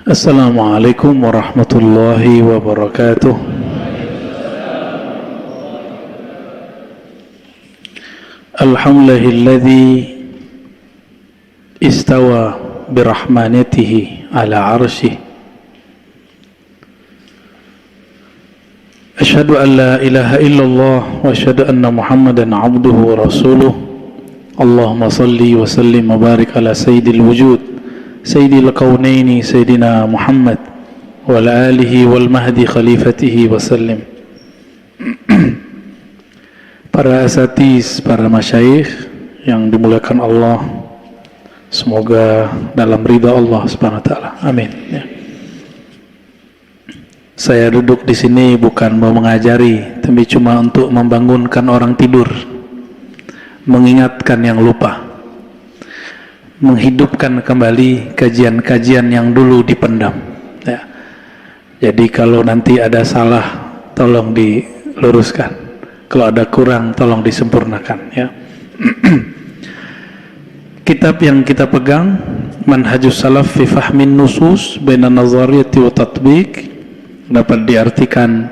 Assalamualaikum warahmatullahi wabarakatuh. Alhamdulillahilladzi istawa birahmanatihi ala arsyih. Asyhadu an la ilaha illallah wa asyhadu anna Muhammadan abduhu wa rasuluh. Allahumma salli wa sallim wa barik ala sayyidil wujud, sayyidil kaunaini, sayyidina Muhammad wa ala alihi wal mahdi khalifatihi wa sallim. Para asatiz, para masyayikh yang dimuliakan Allah, semoga dalam ridha Allah Subhanahu wa taala. Amin. Ya. Saya duduk di sini bukan mau mengajari, tapi cuma untuk membangunkan orang tidur, mengingatkan yang lupa, menghidupkan kembali kajian-kajian yang dulu dipendam. Ya. Jadi kalau nanti ada salah, tolong diluruskan. Kalau ada kurang, tolong disempurnakan. Ya. Kitab yang kita pegang, Manhajus Salaf fi Fahmin Nusus Baina Nazariyati wa Tatbiq, dapat diartikan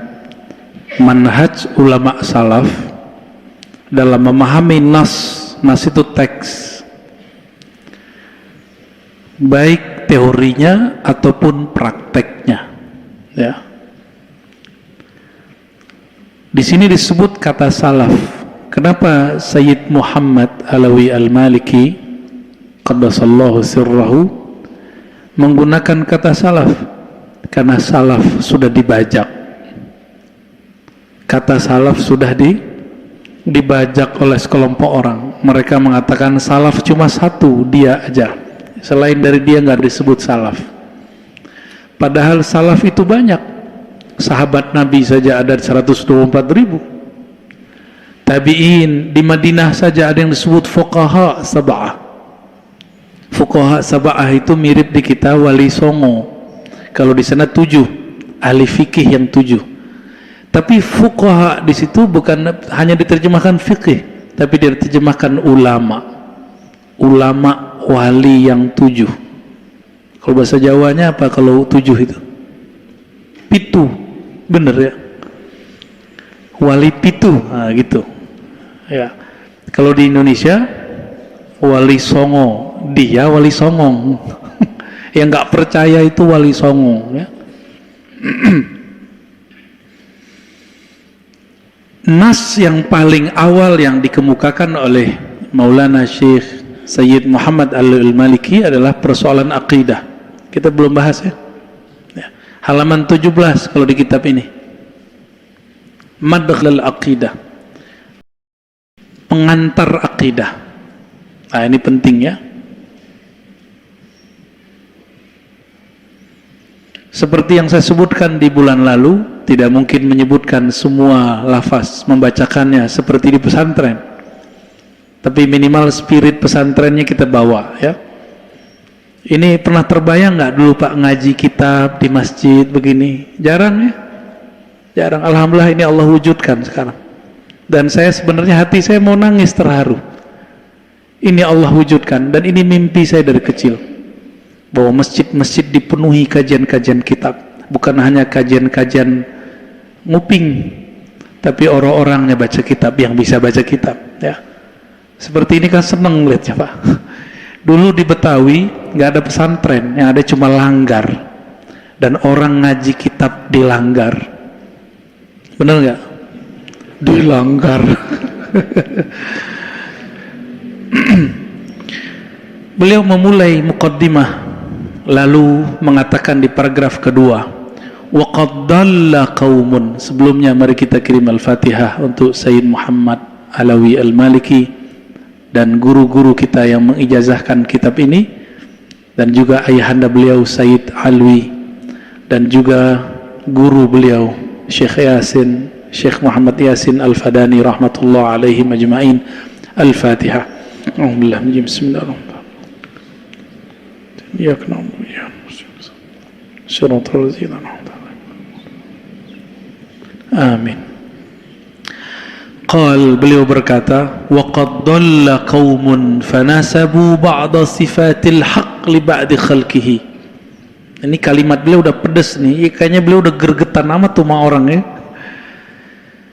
manhaj ulama salaf dalam memahami nas. Nas itu teks, baik teorinya ataupun prakteknya. Ya. Di sini disebut kata salaf. Kenapa Sayyid Muhammad Alawi Al-Maliki qaddasallahu sirrahu menggunakan kata salaf? Karena salaf sudah dibajak. Kata salaf sudah dibajak oleh sekelompok orang. Mereka mengatakan salaf cuma satu, dia aja. Selain dari dia nggak disebut salaf. Padahal salaf itu banyak. Sahabat Nabi saja ada 124.000. Tabi'in di Madinah saja ada yang disebut fuqaha sab'ah. Fuqaha sab'ah itu mirip di kita wali songo. Kalau di sana 7, ahli fikih yang 7. Tapi fuqaha di situ bukan hanya diterjemahkan fikih, tapi diterjemahkan ulama. Ulama wali yang 7. Kalau bahasa Jawanya apa kalau 7 itu? Pitu. Bener ya, wali pitu, nah, gitu ya. Kalau di Indonesia wali songo, dia wali songong. Yang nggak percaya itu wali songo ya. Nas yang paling awal yang dikemukakan oleh Maulana Syekh Sayyid Muhammad Al-Maliki adalah persoalan akidah. Kita belum bahas ya. Halaman 17 kalau di kitab ini, Madkhal Aqidah, pengantar akidah. Nah ini penting ya. Seperti yang saya sebutkan di bulan lalu, tidak mungkin menyebutkan semua lafaz, membacakannya seperti di pesantren, tapi minimal spirit pesantrennya kita bawa ya. Ini pernah terbayang nggak dulu Pak ngaji kitab di masjid begini? Jarang ya, jarang. Alhamdulillah ini Allah wujudkan sekarang. Dan saya sebenarnya hati saya mau nangis terharu. Ini Allah wujudkan dan ini mimpi saya dari kecil. Bahwa masjid-masjid dipenuhi kajian-kajian kitab, bukan hanya kajian-kajian nguping, tapi orang-orangnya baca kitab yang bisa baca kitab. Ya, seperti ini kan seneng lihatnya Pak. Dulu di Betawi nggak ada pesantren, yang ada cuma langgar, dan orang ngaji kitab di langgar. Bener nggak? Di langgar. Beliau memulai muqaddimah, lalu mengatakan di paragraf kedua, wa qad dalla qaumun. Sebelumnya mari kita kirim Al-Fatihah untuk Sayyid Muhammad Alawi Al-Maliki dan guru-guru kita yang mengijazahkan kitab ini, dan juga ayahanda beliau Sayyid Alwi, dan juga guru beliau Syekh Yasin, Syekh Muhammad Yasin Al-Fadani rahmatullah alaihi majma'in. Al-Fatihah. Bismillahirrahmanirrahim. إياك نعبد وإياك نستعين صراط الذين أنعمت عليهم آمين beliau berkata, وَقَدْ ضَلَّ قَوْمٌ فَنَسَبُوا بَعْضَ صِفَاتِ الْحَقِّ لِبَعْدِ خَلْقِهِ. Ini kalimat beliau udah pedes nih, kayaknya beliau udah gergetan amat tuh sama orang ya.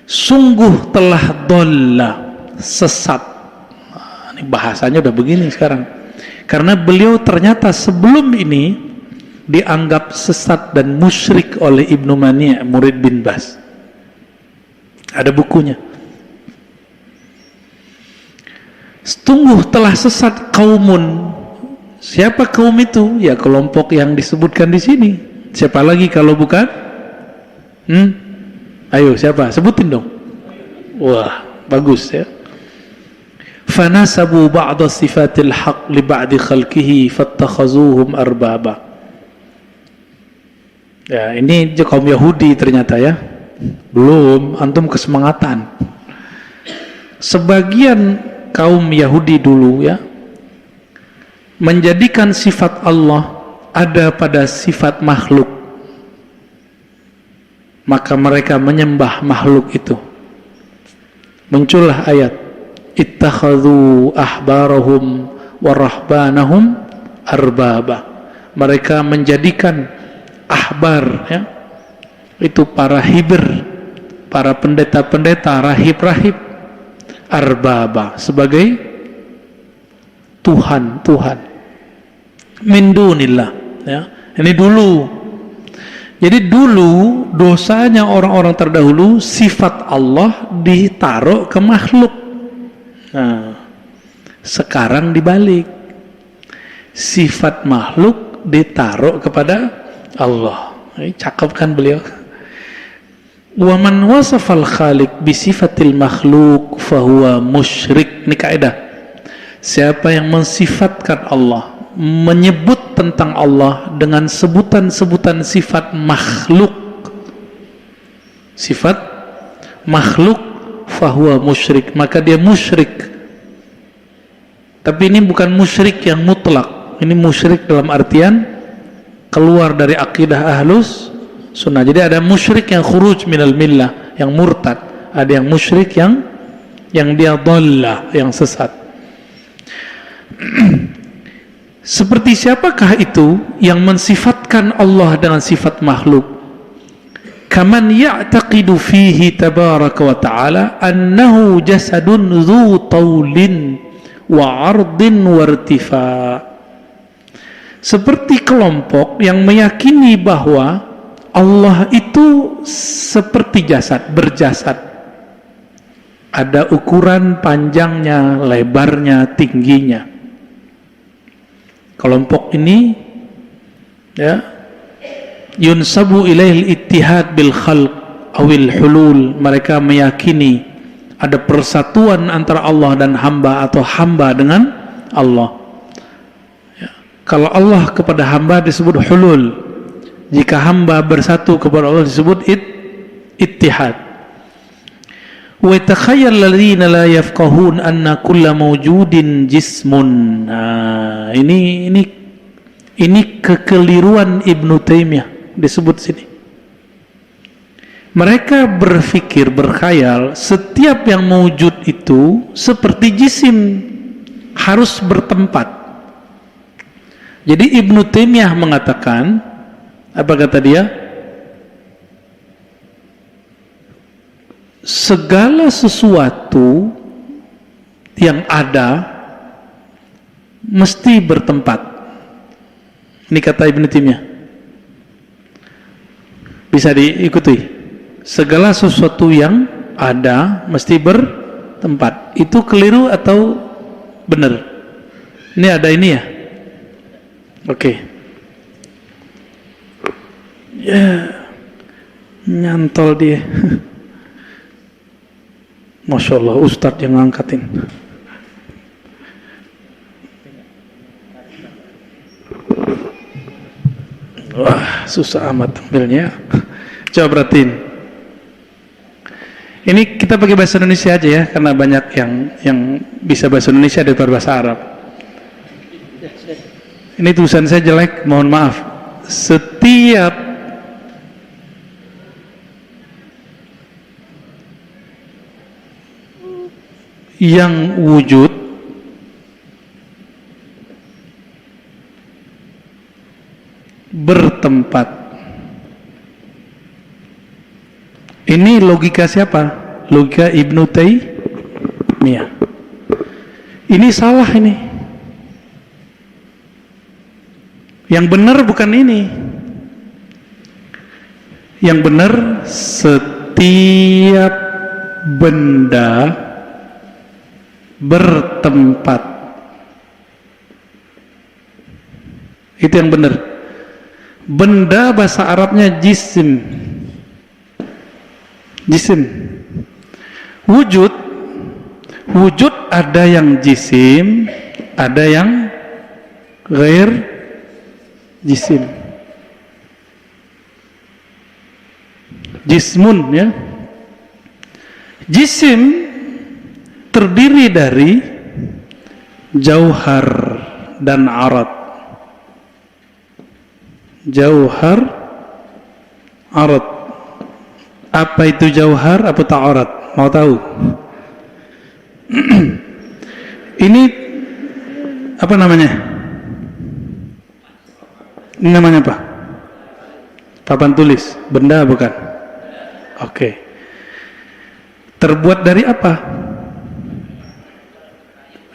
Sungguh telah dolla, sesat. Nah, ini bahasanya udah begini sekarang. Karena beliau ternyata sebelum ini dianggap sesat dan musyrik oleh Ibnu Mani', murid bin Baz. Ada bukunya. Sungguh telah sesat kaumun. Siapa kaum itu? Ya kelompok yang disebutkan di sini. Siapa lagi kalau bukan? Ayo siapa? Sebutin dong. Wah, bagus ya. Fanasabu ba'da sifatil haq li ba'di khalqihi fattakhazuhum arbaba. Ya, ini kaum Yahudi ternyata ya. Belum, antum kesemangatan. Sebagian kaum Yahudi dulu ya menjadikan sifat Allah ada pada sifat makhluk, maka mereka menyembah makhluk itu. Muncullah ayat ittakhadhu ahbarahum wa rahbanahum arbaba. Mereka menjadikan ahbar ya, itu para hibr, para pendeta-pendeta, rahib-rahib, arbaba sebagai Tuhan min dunillah ya. Ini dulu. Jadi dulu dosanya orang-orang terdahulu sifat Allah ditaruh ke makhluk. Nah, sekarang dibalik. Sifat makhluk ditaruh kepada Allah. Ini cakep kan beliau? Wa man wasafal khaliq bi sifatil makhluk fahuwa musyrik. Ini kaidah. Siapa yang mensifatkan Allah, menyebut tentang Allah dengan sebutan-sebutan sifat makhluk, sifat makhluk, fahuwa musyrik, maka dia musyrik. Tapi ini bukan musyrik yang mutlak, ini musyrik dalam artian keluar dari akidah ahlus sunnah. Jadi ada musyrik yang khuruj minal millah, yang murtad. Ada yang musyrik yang dia dhalla, yang sesat. Seperti siapakah itu yang mensifatkan Allah dengan sifat makhluk? Kaman ya'taqidu fihi tabaraka wa ta'ala annahu jasadun dhu taulin wa 'ardin wa irtifa. Seperti kelompok yang meyakini bahwa Allah itu seperti jasad, berjasad. Ada ukuran panjangnya, lebarnya, tingginya. Kelompok ini ya yunsabu ilaihil ittihad bil khalq awil hulul. Mereka meyakini ada persatuan antara Allah dan hamba atau hamba dengan Allah ya. Kalau Allah kepada hamba disebut hulul, jika hamba bersatu kepada Allah disebut ittihad. Wa takhayyal ladzina la yafqahun anna kulla mawjudin jismun. Nah, ini kekeliruan Ibnu Taimiyah disebut sini. Mereka berpikir, berkhayal setiap yang mewujud itu seperti jisim, harus bertempat. Jadi Ibnu Taimiyah mengatakan, apa kata dia? Segala sesuatu yang ada mesti bertempat. Ini kata Ibnu Taimiyah. Bisa diikuti. Segala sesuatu yang ada mesti bertempat. Itu keliru atau benar? Ini ada ini ya? Oke. Ya, nyantol dia. Masya Allah, Ustadz yang ngangkatin. Wah, susah amat ambilnya. Coba perhatiin. Ini kita pakai bahasa Indonesia aja ya, karena banyak yang bisa bahasa Indonesia daripada bahasa Arab. Ini tulisan saya jelek, mohon maaf. Setiap yang wujud bertempat. Ini logika siapa? Logika Ibnu Taimiyah. Ini salah ini. Yang benar bukan ini. Yang benar setiap benda bertempat. Itu yang benar. Benda bahasa Arabnya jisim. Jisim. Wujud ada yang jisim, ada yang ghair jisim. Jismun, ya. Jisim terdiri dari jauhar dan arad. Jauhar, arad. Apa itu jauhar, apa itu arad? Mau tahu? Ini apa namanya? Ini namanya apa? Papan tulis, benda bukan? Oke. Terbuat dari apa?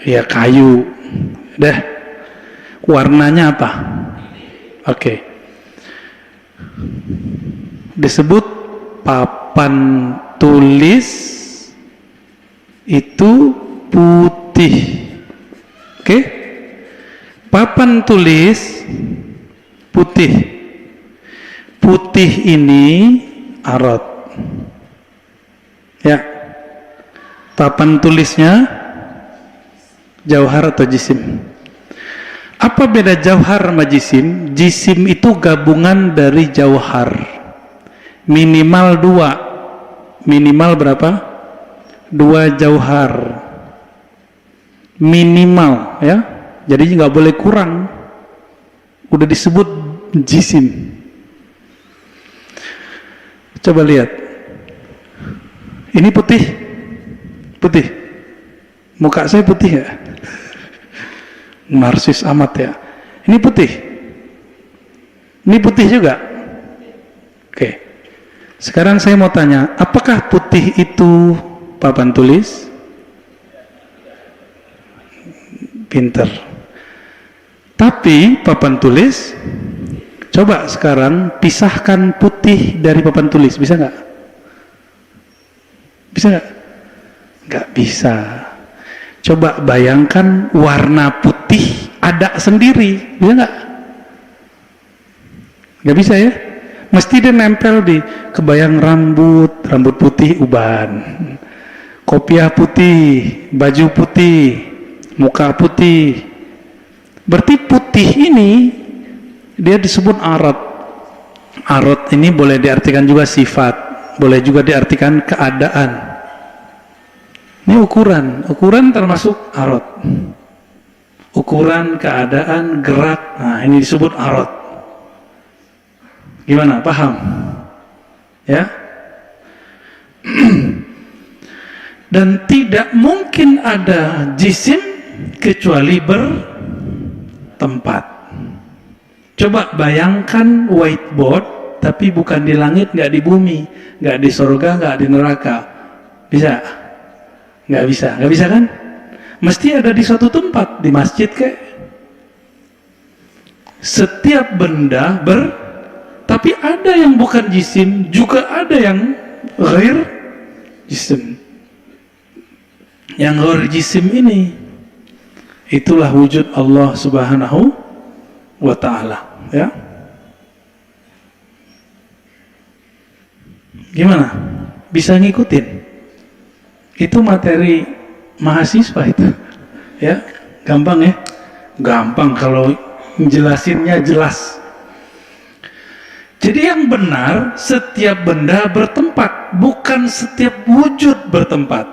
Ya kayu. Dah. Warnanya apa? Oke. Disebut papan tulis itu putih. Oke? Papan tulis putih. Putih ini arad. Ya. Papan tulisnya jauhar atau jisim. Apa beda jauhar sama jisim? Jisim itu gabungan dari jauhar. Minimal 2. Minimal berapa? 2 jauhar. Minimal, ya. Jadi nggak boleh kurang. Udah disebut jisim. Coba lihat. Ini putih. Putih. Muka saya putih ya? Narsis amat ya. Ini putih. Ini putih juga. Oke. Sekarang saya mau tanya, apakah putih itu papan tulis? Pinter. Tapi papan tulis, coba sekarang pisahkan putih dari papan tulis, bisa nggak? Bisa nggak? Nggak bisa. Coba bayangkan warna putih ada sendiri, bisa nggak? Nggak bisa ya? Mesti dia nempel di kebayang rambut putih uban, kopiah putih, baju putih, muka putih. Berarti putih ini dia disebut arad. Arad ini boleh diartikan juga sifat, boleh juga diartikan keadaan. Ini ukuran termasuk arad. Ukuran, keadaan, gerak, nah ini disebut arad. Gimana? Paham? Ya? Dan tidak mungkin ada jisim kecuali bertempat. Coba bayangkan whiteboard, tapi bukan di langit, nggak di bumi, nggak di surga, nggak di neraka. Bisa? Nggak bisa. Nggak bisa kan? Mesti ada di suatu tempat, di masjid kayak. Setiap benda tapi ada yang bukan jisim, juga ada yang ghair jisim. Yang ghair jisim ini, itulah wujud Allah Subhanahu wa ta'ala, ya. Gimana? Bisa ngikutin? Itu materi mahasiswa itu, ya. Gampang ya? Gampang kalau jelasinnya jelas. Jadi yang benar, setiap benda bertempat, bukan setiap wujud bertempat.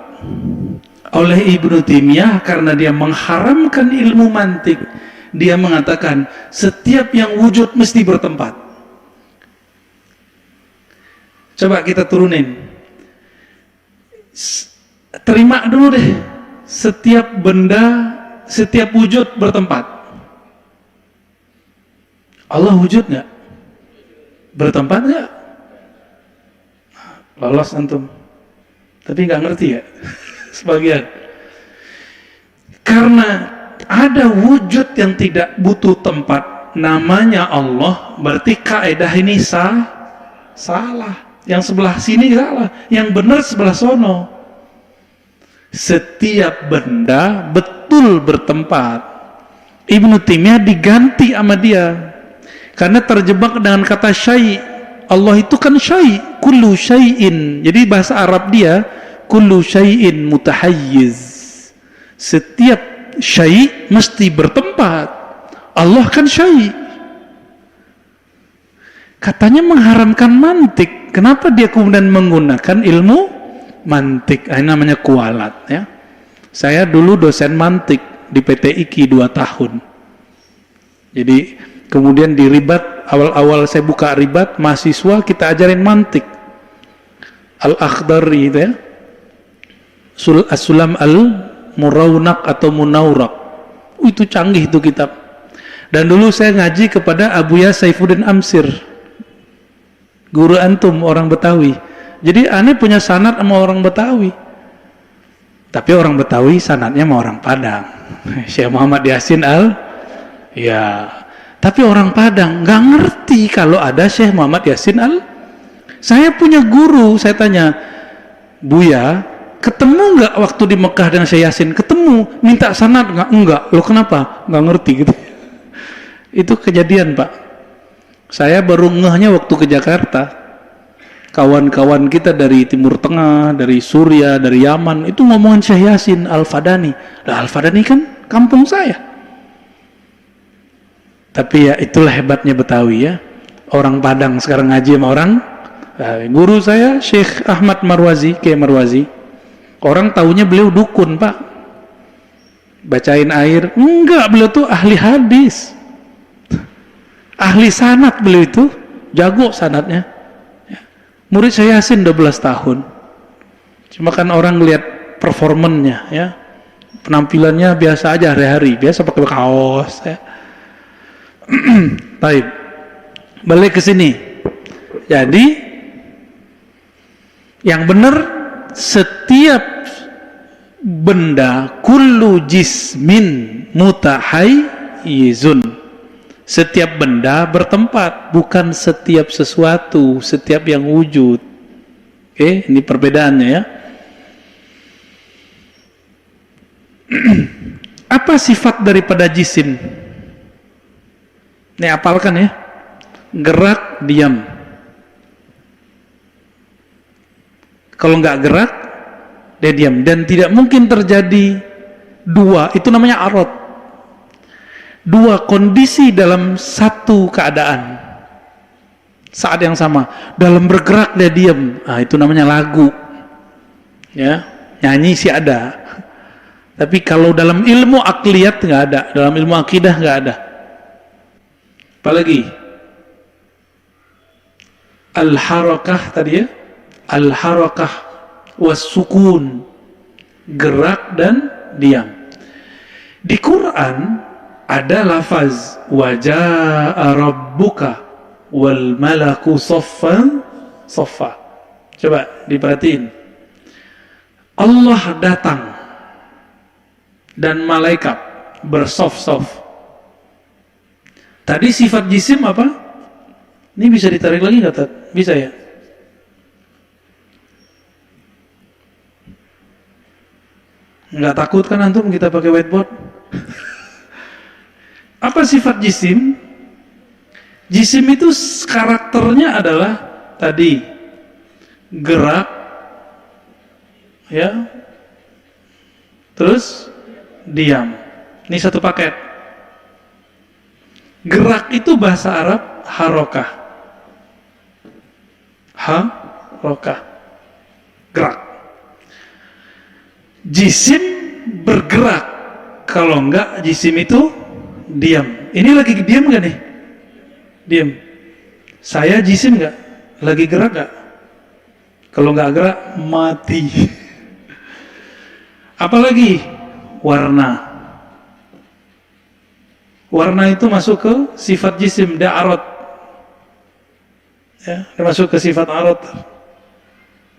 Oleh Ibnu Taimiyah, karena dia mengharamkan ilmu mantik, dia mengatakan setiap yang wujud mesti bertempat. Coba kita turunin. Terima dulu deh, setiap benda, setiap wujud bertempat. Allah wujud nggak? Bertempat nggak? Lolos antum. Tapi nggak ngerti ya, sebagian. Karena ada wujud yang tidak butuh tempat, namanya Allah, berarti kaidah ini salah. Yang sebelah sini salah, yang benar sebelah sono. Setiap benda betul bertempat. Ibnu Taimiyah diganti sama dia karena terjebak dengan kata syai'. Allah itu kan syai', kullu syai'in. Jadi bahasa Arab dia kullu syai'in mutahayyiz. Setiap syai' mesti bertempat. Allah kan syai'. Katanya mengharamkan mantik. Kenapa dia kemudian menggunakan ilmu mantik? Ini namanya kualat ya. Saya dulu dosen mantik di PT IKI 2 tahun. Jadi kemudian di ribat, awal-awal saya buka ribat, mahasiswa kita ajarin mantik. Al-Akhdari itu ya. As-Sulam al-Murawnak atau Munawrak. Itu canggih itu kitab. Dan dulu saya ngaji kepada Abuya Saifuddin Amsir, guru antum, orang Betawi. Jadi aneh punya sanad sama orang Betawi. Tapi orang Betawi sanadnya sama orang Padang. Syekh Muhammad Yasin ya. Tapi orang Padang nggak ngerti kalau ada Syekh Muhammad Yasin Saya punya guru, saya tanya, Buya, ketemu nggak waktu di Mekah dengan Syekh Yasin? Ketemu, minta sanad nggak? Enggak. Loh kenapa? Nggak ngerti gitu. Itu kejadian Pak. Saya baru ngehnya waktu ke Jakarta. Kawan-kawan kita dari Timur Tengah, dari Suriah, dari Yaman, itu ngomongin Syekh Yasin Al-Fadani. Nah, Al-Fadani kan kampung saya. Tapi ya itulah hebatnya Betawi ya. Orang Padang sekarang ngaji sama orang. Guru saya Syekh Ahmad Marwazi, Kiai Marwazi. Orang taunya beliau dukun Pak. Bacain air. Enggak, beliau tuh ahli hadis. Ahli sanad beliau itu, jago sanadnya. Murid saya Yasin 12 tahun. Cuma kan orang lihat performannya ya. Penampilannya biasa aja hari-hari, biasa pakai kaos ya. Baik. Balik ke sini. Jadi yang benar, setiap benda kullu jismin mutahayyizun. Setiap benda bertempat, bukan setiap sesuatu, setiap yang wujud. Oke, ini perbedaannya ya. Apa sifat daripada jisim? Ini apalkan ya. Gerak, diam. Kalau nggak gerak, dia diam. Dan tidak mungkin terjadi dua, itu namanya arad. Dua kondisi dalam satu keadaan saat yang sama. Dalam bergerak dia diam, nah, itu namanya lagu ya. Nyanyi sih ada, tapi kalau dalam ilmu akliyat nggak ada, dalam ilmu akidah nggak ada. Apalagi al-harakah tadi ya, al-harakah was-sukun, gerak dan diam. Di Quran ada lafaz waja'a rabbuka wal malaku saffan saffa. Coba diperhatiin. Allah datang dan malaikat bersaf-saf. Tadi sifat jisim apa? Ini bisa ditarik lagi nggak, Tat? Bisa ya? Nggak takut kan antum kita pakai whiteboard? Apa sifat jisim? Jisim itu karakternya adalah tadi gerak, ya, terus diam. Ini satu paket. Gerak itu bahasa Arab harokah. Harokah. Gerak. Jisim bergerak. Kalau enggak, jisim itu diam. Ini lagi diam gak nih? Diam. Saya jisim gak? Lagi gerak gak? Kalau nggak gerak, mati. Apalagi warna. Warna itu masuk ke sifat jisim, dia arad. Ya, dia masuk ke sifat arad.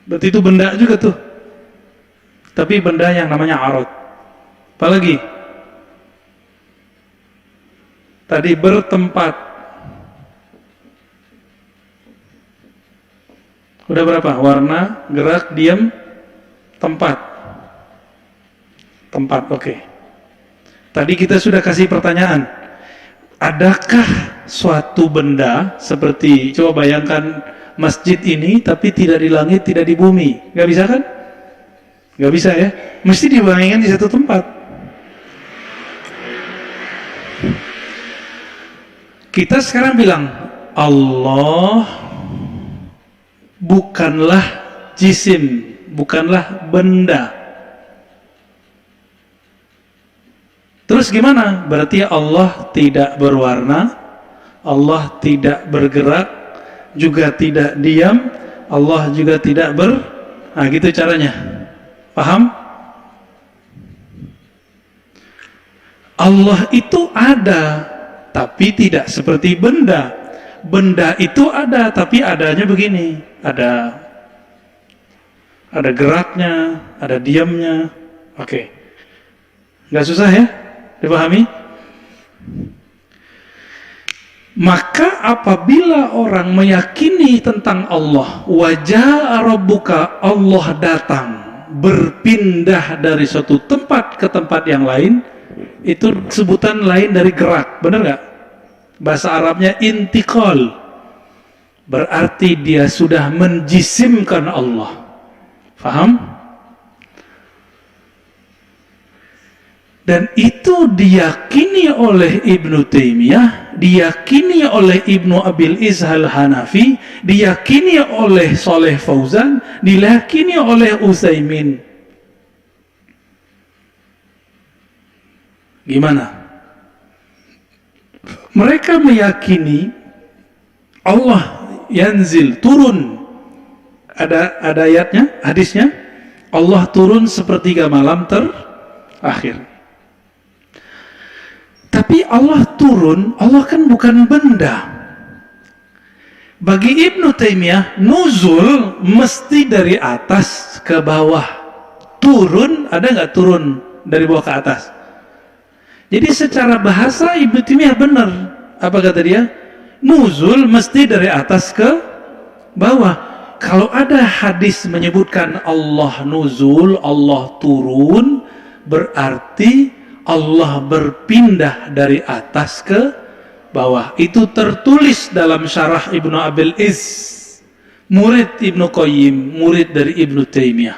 Berarti itu benda juga tuh. Tapi benda yang namanya arad. Apalagi? Tadi bertempat. Udah berapa? Warna, gerak, diam, tempat. Tempat, oke. Tadi kita sudah kasih pertanyaan. Adakah suatu benda seperti, coba bayangkan masjid ini tapi tidak di langit, tidak di bumi. Gak bisa kan? Gak bisa ya. Mesti dibayangkan di satu tempat. Kita sekarang bilang Allah bukanlah jisim, bukanlah benda. Terus gimana? Berarti Allah tidak berwarna, Allah tidak bergerak, juga tidak diam, Allah juga tidak nah gitu caranya. Paham? Allah itu ada, tapi tidak seperti benda. Benda itu ada, tapi adanya begini. Ada geraknya, ada diamnya. Oke. Nggak susah ya? Dipahami? Maka apabila orang meyakini tentang Allah, wajah rabbuka, Allah datang, berpindah dari suatu tempat ke tempat yang lain, itu sebutan lain dari gerak, benar nggak? Bahasa Arabnya intiqal, berarti dia sudah menjisimkan Allah. Faham? Dan itu diyakini oleh Ibnu Taimiyah, diyakini oleh Ibnu Abil Izz Al-Hanafi, diyakini oleh Saleh Fauzan, diyakini oleh Utsaimin. Gimana? Mereka meyakini Allah yanzil, turun. Ada ayatnya, hadisnya, Allah turun sepertiga malam terakhir. Tapi Allah turun, Allah kan bukan benda. Bagi Ibnu Taimiyah, nuzul mesti dari atas ke bawah. Turun, ada nggak turun dari bawah ke atas? Jadi secara bahasa Ibnu Taimiyah benar. Apa kata dia? Nuzul mesti dari atas ke bawah. Kalau ada hadis menyebutkan Allah nuzul, Allah turun, berarti Allah berpindah dari atas ke bawah. Itu tertulis dalam syarah Ibnu Abil Izz, murid Ibnu Qayyim, murid dari Ibnu Taimiyah.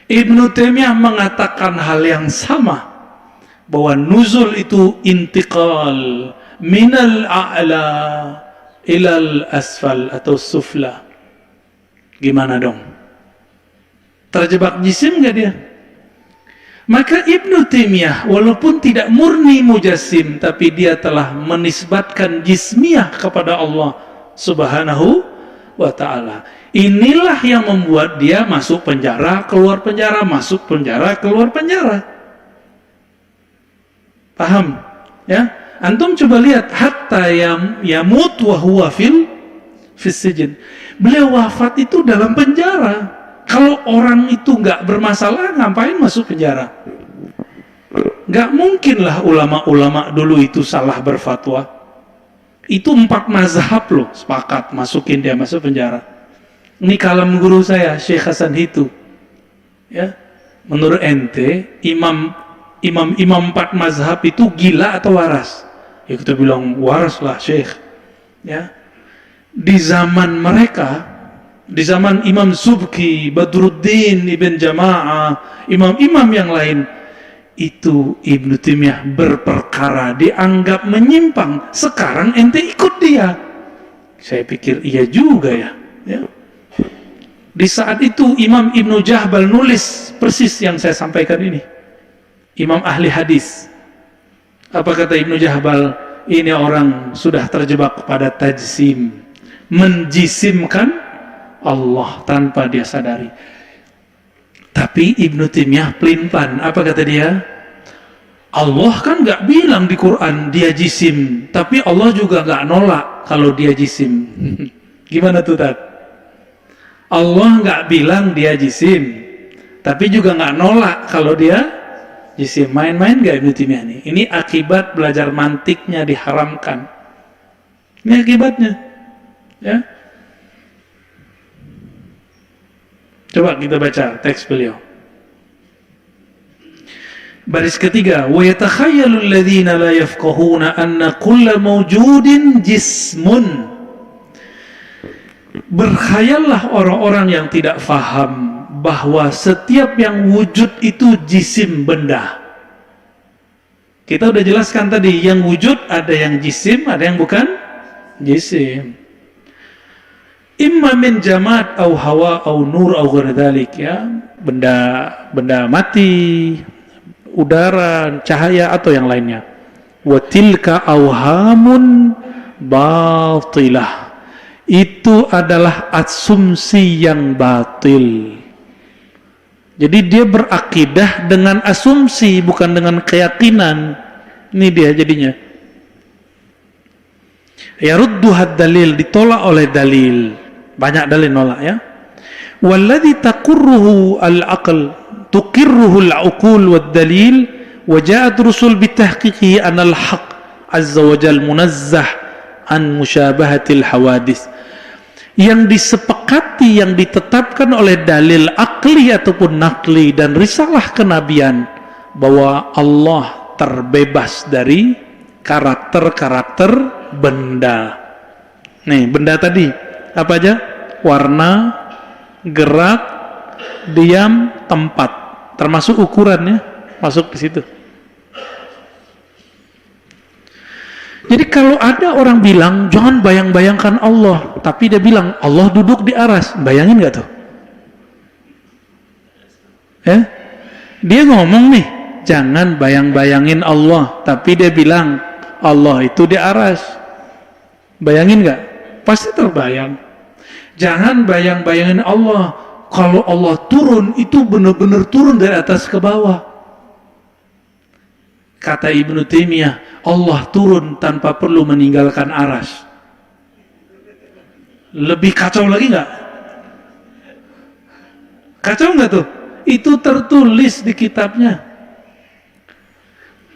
Ibnu Taimiyah mengatakan hal yang sama, bahwa nuzul itu intiqal minal a'la ilal asfal atau sufla. Gimana dong? Terjebak jisim nggak dia? Maka Ibnu Taimiyah walaupun tidak murni mujassim, tapi dia telah menisbatkan jismiyah kepada Allah Subhanahu wa ta'ala. Inilah yang membuat dia masuk penjara, keluar penjara, masuk penjara, keluar penjara. Paham? Ya? Antum coba lihat, hatta yamut wa huwa fis sijn. Beliau wafat itu dalam penjara. Kalau orang itu nggak bermasalah, ngapain masuk penjara? Nggak mungkinlah ulama-ulama dulu itu salah berfatwa. Itu 4 mazhab loh, sepakat masukin dia masuk penjara. Ini kalam guru saya, Syekh Hasan Hitu. Ya, menurut ente, imam 4 mazhab itu gila atau waras? Ya kita bilang waras lah, Syekh. Ya, di zaman mereka, di zaman Imam Subki, Badruddin Ibn Jama'ah, imam-imam yang lain, itu Ibnu Taimiyah berperkara dianggap menyimpang. Sekarang ente ikut dia. Saya pikir iya juga ya. Di saat itu Imam Ibnu Jahbal nulis persis yang saya sampaikan ini. Imam ahli hadis. Apa kata Ibnu Jahbal? Ini orang sudah terjebak pada tajsim, menjisimkan Allah tanpa dia sadari. Tapi Ibnu Taimiyah pelin-plan. Apa kata dia? Allah kan nggak bilang di Quran dia jisim, tapi Allah juga nggak nolak kalau dia jisim. Gimana tuh, Tat? Allah nggak bilang dia jisim, tapi juga nggak nolak kalau dia jisim. Main-main nggak Ibnu Taimiyah nih? Ini akibat belajar mantiknya diharamkan. Ini akibatnya, ya. Coba kita baca teks beliau. Baris ketiga, wa yatakhayyalu alladhina la yafqahuna anna kulla mawjudin jismun. Berkhayallah orang-orang yang tidak faham bahwa setiap yang wujud itu jisim, benda. Kita udah jelaskan tadi, yang wujud ada yang jisim, ada yang bukan jisim. Imma min jamad au hawa au nur au ghairi dzalik, ya, benda mati, udara, cahaya atau yang lainnya. Wa tilka auhamun batilah. Itu adalah asumsi yang batil. Jadi dia berakidah dengan asumsi, bukan dengan keyakinan. Ini dia jadinya. Yarudduhad dalil, ditolak oleh dalil. Banyak dalil nolak, ya. Walladzi taqurruhu al-aql tuqirruhu al-uqul wad-dalil wa ja'at rusul bitahqiqihi anal haqq azza wa jal munazzah an musyabahatil hawadits. Yang disepakati, yang ditetapkan oleh dalil akli ataupun nakli dan risalah kenabian bahwa Allah terbebas dari karakter-karakter benda. Nih, benda tadi apa aja? Warna, gerak, diam, tempat, termasuk ukurannya masuk di situ. Jadi kalau ada orang bilang jangan bayang-bayangkan Allah, tapi dia bilang Allah duduk di aras, bayangin nggak tuh? Ya? Dia ngomong nih, jangan bayang-bayangin Allah, tapi dia bilang Allah itu di aras, bayangin nggak? Pasti terbayang. Jangan bayang-bayangin Allah, kalau Allah turun itu benar-benar turun dari atas ke bawah. Kata Ibnu Taimiyah, Allah turun tanpa perlu meninggalkan aras. Lebih kacau lagi nggak? Kacau nggak tuh? Itu tertulis di kitabnya.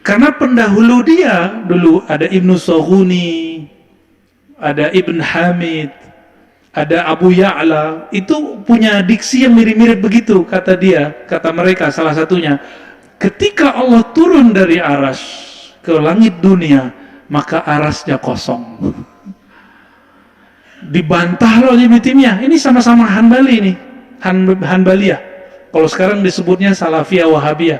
Karena pendahulu dia, dulu ada Ibnu Saghuni, ada Ibn Hamid, ada Abu Ya'la, itu punya diksi yang mirip-mirip begitu, kata dia, kata mereka salah satunya. Ketika Allah turun dari aras ke langit dunia, maka arasnya kosong. Dibantah oleh Ibnu Taimiyah. Ini sama-sama Hanbali nih, Hanbaliyah. Kalau sekarang disebutnya Salafiyah Wahabiyah.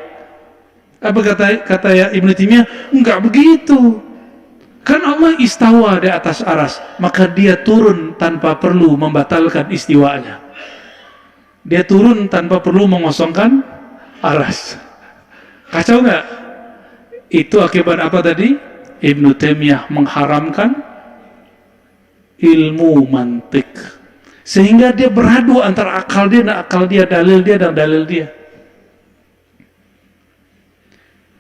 Apa kata ya Ibnu Taimiyah? Enggak begitu. Kan Allah istawa di atas aras, maka dia turun tanpa perlu membatalkan istiwanya. Dia turun tanpa perlu mengosongkan aras. Kacau nggak? Itu akibat apa tadi? Ibnu Taimiyah mengharamkan ilmu mantik, sehingga dia beradu antara akal dia dan akal dia, dalil dia dan dalil dia.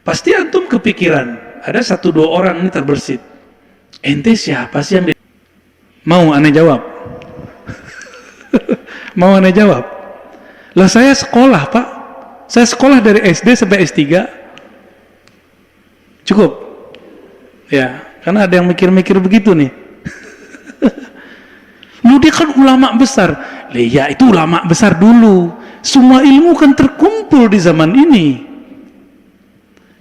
Pasti antum kepikiran, ada 1-2 orang ini terbersit. Ente siapa sih yang mau aneh jawab? Mau aneh jawab? Lah saya sekolah, Pak. Saya sekolah dari SD sampai S3. Cukup? Ya, karena ada yang mikir-mikir begitu nih. Lu dia kan ulama besar. Ya itu ulama besar dulu. Semua ilmu kan terkumpul di zaman ini.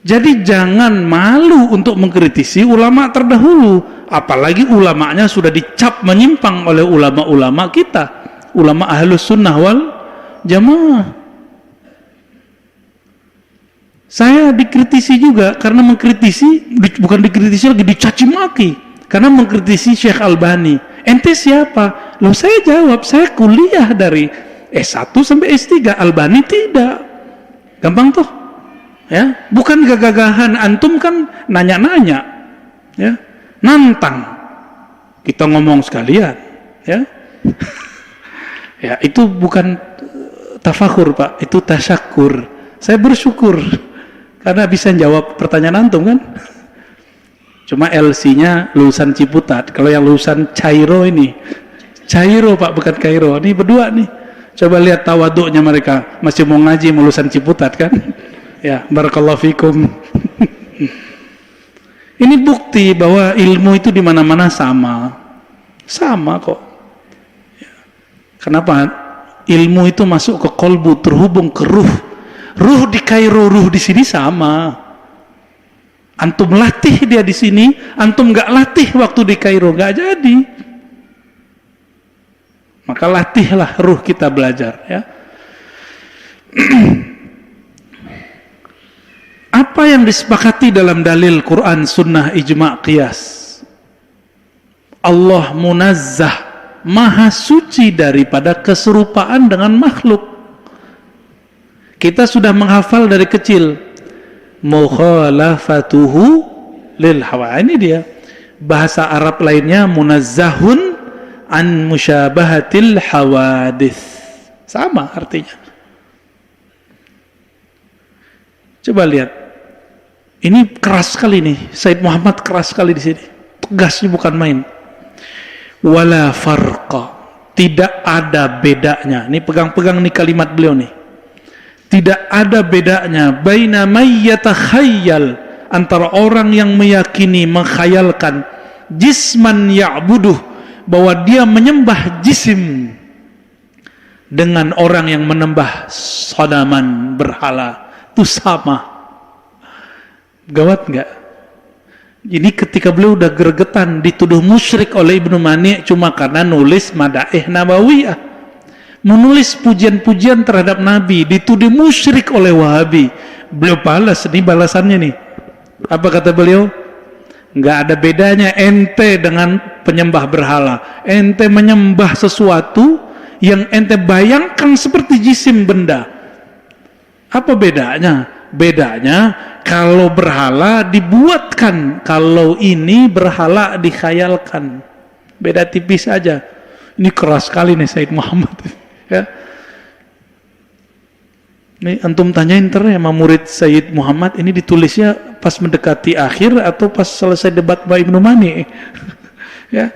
Jadi jangan malu untuk mengkritisi ulama terdahulu. Apalagi ulamanya sudah dicap menyimpang oleh ulama-ulama kita. Ulama ahlus sunnah wal jamaah. Saya dikritisi juga karena mengkritisi, bukan dikritisi lagi, dicaci maki karena mengkritisi Syekh Albani. Ente siapa? Loh saya jawab, saya kuliah dari S1 sampai S3, Albani tidak. Gampang tuh. Ya, bukan gagahan antum kan nanya-nanya. Ya, nantang. Kita ngomong sekalian, ya. Ya, itu bukan tafakur Pak, itu tasyakur. Saya bersyukur karena bisa jawab pertanyaan antum kan. Cuma LC-nya lulusan Ciputat. Kalau yang lulusan Cairo ini, Cairo Pak, bukan Kairo. Ini berdua nih. Coba lihat tawaduknya mereka. Masih mau ngaji lulusan Ciputat kan? Ya, barakallahu fikum. Ini bukti bahwa ilmu itu di mana-mana sama. Sama kok. Ya. Kenapa? Ilmu itu masuk ke kolbu, terhubung ke ruh. Ruh di Kairo, ruh di sini sama. Antum latih dia di sini, antum nggak latih waktu di Kairo, nggak jadi. Maka latihlah ruh kita belajar, ya. Apa yang disepakati dalam dalil Quran, Sunnah, Ijma', Qiyas? Allah munazzah, maha suci daripada keserupaan dengan makhluk. Kita sudah menghafal dari kecil. Mukhalafatuhu lil hawa. Ini dia. Bahasa Arab lainnya munazzahun an musyabahatil hawadith. Sama artinya. Coba lihat. Ini keras sekali nih. Said Muhammad keras sekali di sini. Tegasnya bukan main. Wala farqa. Tidak ada bedanya. Ini pegang-pegang nih kalimat beliau nih. Tidak ada bedanya baina may yatakhayyal, antara orang yang meyakini, mengkhayalkan jisman ya'buduh, bahwa dia menyembah jisim, dengan orang yang menyembah sanaman, berhala. Itu sama. Gawat enggak? Ini ketika beliau udah gregetan dituduh musyrik oleh Ibnu Mani cuma karena nulis Madaih Nabawiyah, menulis pujian-pujian terhadap Nabi, dituduh musyrik oleh Wahabi. Beliau balas, ini balasannya nih. Apa kata beliau? Nggak ada bedanya ente dengan penyembah berhala. Ente menyembah sesuatu yang ente bayangkan seperti jisim benda. Apa bedanya? Bedanya kalau berhala dibuatkan, kalau ini berhala dikhayalkan. Beda tipis aja. Ini keras sekali nih Said Muhammad. Ya. Ini antum tanyain ya sama murid Sayyid Muhammad, ini ditulisnya pas mendekati akhir atau pas selesai debat Mbak Ibnu Mani? Ya.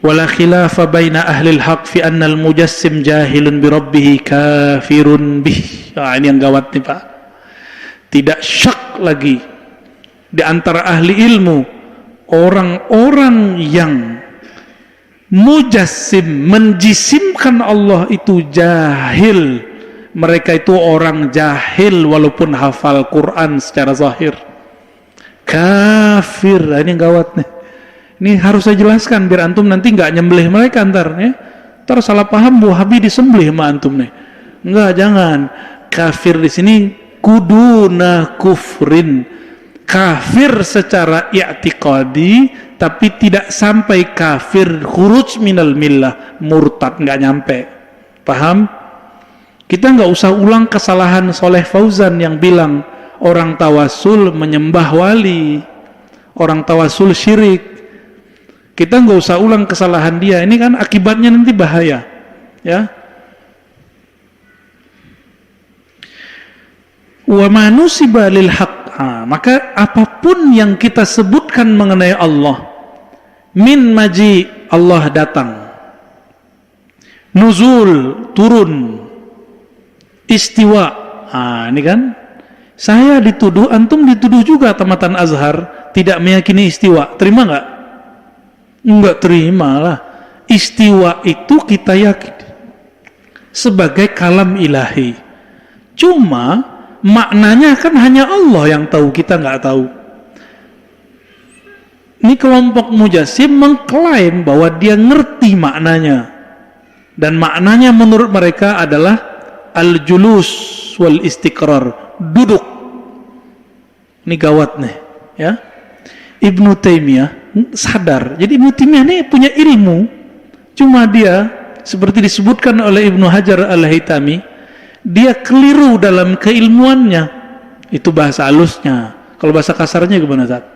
Wala khilafa baina ahli al-haq fi anna al-mujassim jahilun bi rabbih kafirun bih. Nah, ini yang gawat nih Pak. Tidak syak lagi di antara ahli ilmu, orang-orang yang mujassim, menjisimkan Allah itu jahil. Mereka itu orang jahil walaupun hafal Quran secara zahir. Kafir. Nah, ini yang gawat nih. Ini harus saya jelaskan biar antum nanti nggak nyembelih mereka ntar ya. Ntar salah paham Wahabi disembelih sama antum nih. Enggak, jangan. Kafir di sini kuduna kufrin. Kafir secara i'tiqadi, tapi tidak sampai kafir khuruj minal millah, murtad, nggak nyampe. Paham? Kita nggak usah ulang kesalahan Soleh Fauzan yang bilang orang tawasul menyembah wali, orang tawasul syirik. Kita nggak usah ulang kesalahan dia. Ini kan akibatnya nanti bahaya, ya. Wa manusiba lil haq. Maka apapun yang kita sebutkan mengenai Allah, min maji, Allah datang, nuzul, turun, istiwa. Ini kan saya dituduh, antum dituduh juga tamatan Azhar tidak meyakini istiwa. Terima nggak? Enggak terima lah. Istiwa itu kita yakini sebagai kalam ilahi. Cuma maknanya kan hanya Allah yang tahu, kita nggak tahu. Ini kelompok mujassim mengklaim bahwa dia ngerti maknanya, dan maknanya menurut mereka adalah al-julus wal istiqrar, duduk. Ini gawat nih, ya. Ibnu Taimiyah sadar. Jadi Ibnu Taimiyah ini punya ilmu, cuma dia seperti disebutkan oleh Ibnu Hajar al-Haytami, dia keliru dalam keilmuannya. Itu bahasa halusnya. Kalau bahasa kasarnya gimana, Zat?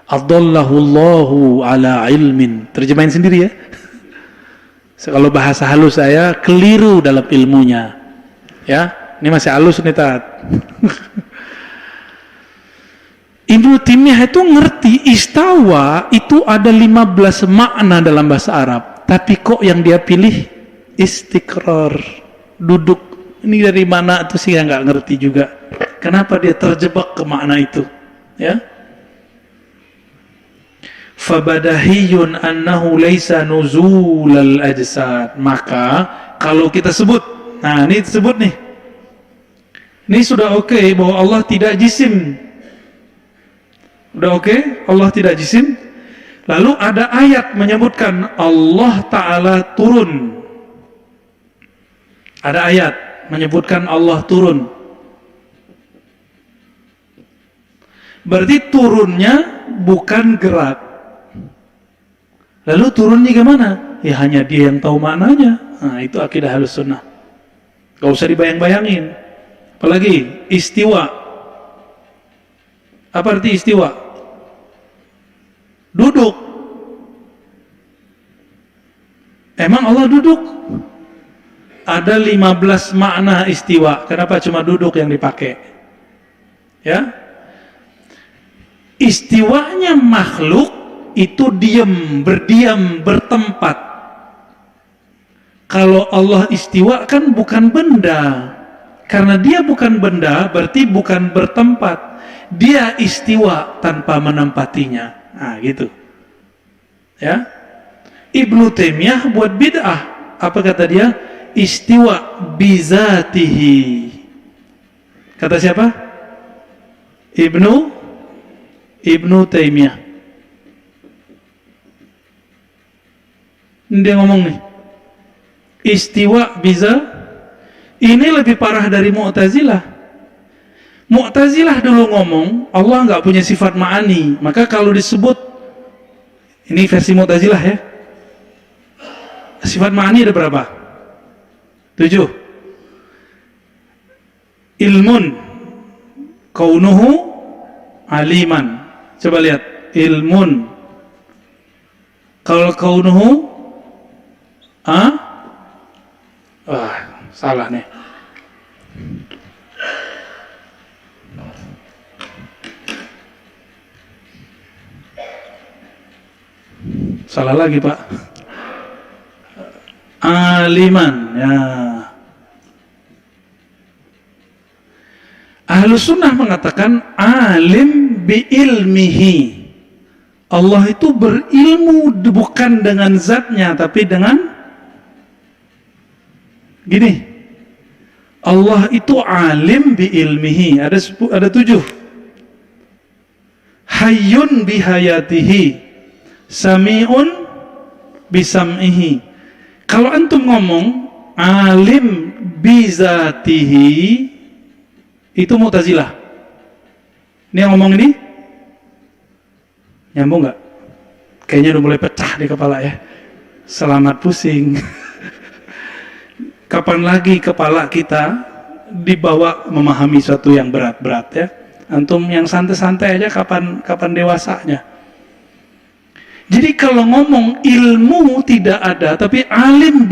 Adallahullahu ala ilmin. Terjemahin sendiri ya. Kalau bahasa halus saya keliru dalam ilmunya. Ya, ini masih halus nih Tat. Ibnu Taimiyah itu ngerti istawa itu ada 15 makna dalam bahasa Arab, tapi kok yang dia pilih istiqrar, duduk. Ini dari mana itu sih nggak ngerti juga. Kenapa dia terjebak ke makna itu? Ya. Fabadahiyun annahu laisa nuzulal ajsad. Maka kalau kita sebut, nah ini disebut nih, ini sudah oke bahwa Allah tidak jisim, udah oke, Allah tidak jisim. Lalu ada ayat menyebutkan Allah Ta'ala turun, ada ayat menyebutkan Allah turun. Berarti turunnya bukan gerak. Lalu turunnya gimana? Ya hanya dia yang tahu maknanya. Nah, itu akidah Ahlussunnah. Gak usah dibayang-bayangin. Apalagi istiwa. Apa arti istiwa? Duduk. Emang Allah duduk? Ada 15 makna istiwa. Kenapa cuma duduk yang dipakai? Ya. Istiwanya makhluk itu diam, berdiam, bertempat. Kalau Allah istiwa kan bukan benda. Karena dia bukan benda, berarti bukan bertempat. Dia istiwa tanpa menempatinya. Nah, gitu. Ya. Ibnu Taimiyah buat bid'ah. Apa kata dia? Istiwa bizatihi. Kata siapa? Ibnu Taimiyah. Dia ngomong nih, istiwa biza. Ini lebih parah dari Mu'tazilah. Mu'tazilah dulu ngomong Allah nggak punya sifat ma'ani, maka kalau disebut, ini versi Mu'tazilah ya, sifat ma'ani ada berapa? 7. Ilmun kaunuhu aliman. Coba lihat, ilmun. Kalau kaunuhu salah nih. Salah lagi Pak. Aliman ya. Ahlussunnah mengatakan alim bi ilmihi. Allah itu berilmu bukan dengan zatnya tapi dengan gini, Allah itu alim bi ilmihi. Ada 7. Hayyun bi hayatihi, sami'un bi sam'ihi. Kalau antum ngomong alim bi zatihi, itu Mu'tazilah. Ini yang ngomong ini nyambung nggak? Kayaknya udah mulai pecah di kepala ya. Selamat pusing. Kapan lagi kepala kita dibawa memahami sesuatu yang berat-berat ya? Antum yang santai-santai aja kapan dewasanya? Jadi kalau ngomong ilmu tidak ada, tapi alim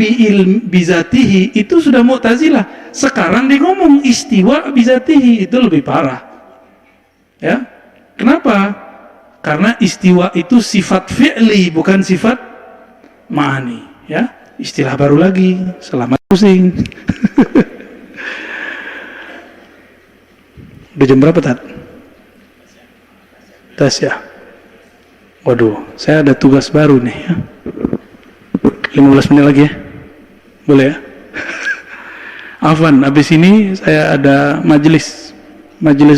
bizatihi, itu sudah Mu'tazilah. Sekarang dia ngomong istiwa bizatihi, itu lebih parah. Ya, kenapa? Karena istiwa itu sifat fi'li, bukan sifat ma'ani. Ya, istilah baru lagi. Selamat pusing. Udah jam berapa Tat? Tes ya. Waduh, saya ada tugas baru nih ya. 15 menit lagi ya. Boleh ya? Afwan, habis ini saya ada majelis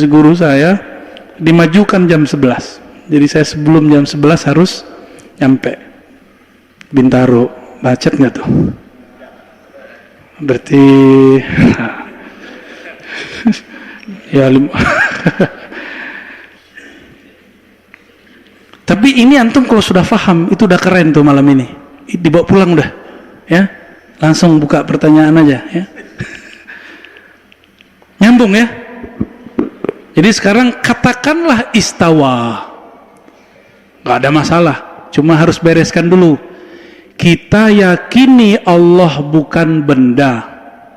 guru saya dimajukan jam 11. Jadi saya sebelum jam 11 harus nyampe Bintaro. Macet nggak tuh? Berarti ya tapi ini antum kalau sudah paham itu udah keren tuh malam ini. Dibawa pulang udah ya. Langsung buka pertanyaan aja ya. Nyambung ya. Jadi sekarang katakanlah istawa. Gak ada masalah, cuma harus bereskan dulu. Kita yakini Allah bukan benda.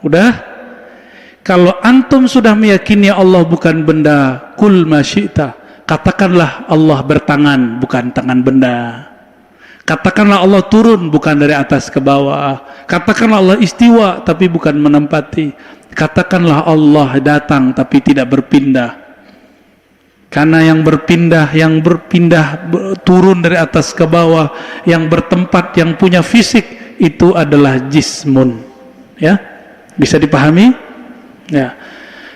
Udah? Kalau antum sudah meyakini Allah bukan benda, kul masyita, katakanlah Allah bertangan, bukan tangan benda. Katakanlah Allah turun, bukan dari atas ke bawah. Katakanlah Allah istiwa, tapi bukan menempati. Katakanlah Allah datang, tapi tidak berpindah. Karena yang berpindah turun dari atas ke bawah, yang bertempat, yang punya fisik, itu adalah jismun. Ya, bisa dipahami? Ya,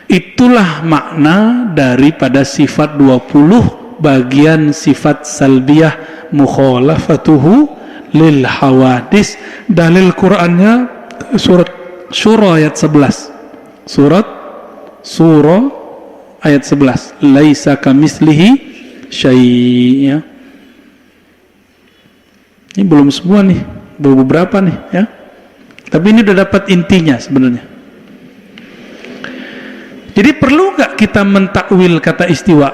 itulah makna daripada sifat 20 bagian sifat salbiyah mukhalafatuhu lil hawadis. Dalil Qur'annya surat Syura ayat 11. Surah ayat 11. Laisa kamislihi syai'. Ini belum semua nih, belum beberapa nih ya. Tapi ini udah dapat intinya sebenarnya. Jadi perlu nggak kita mentakwil kata istiwa?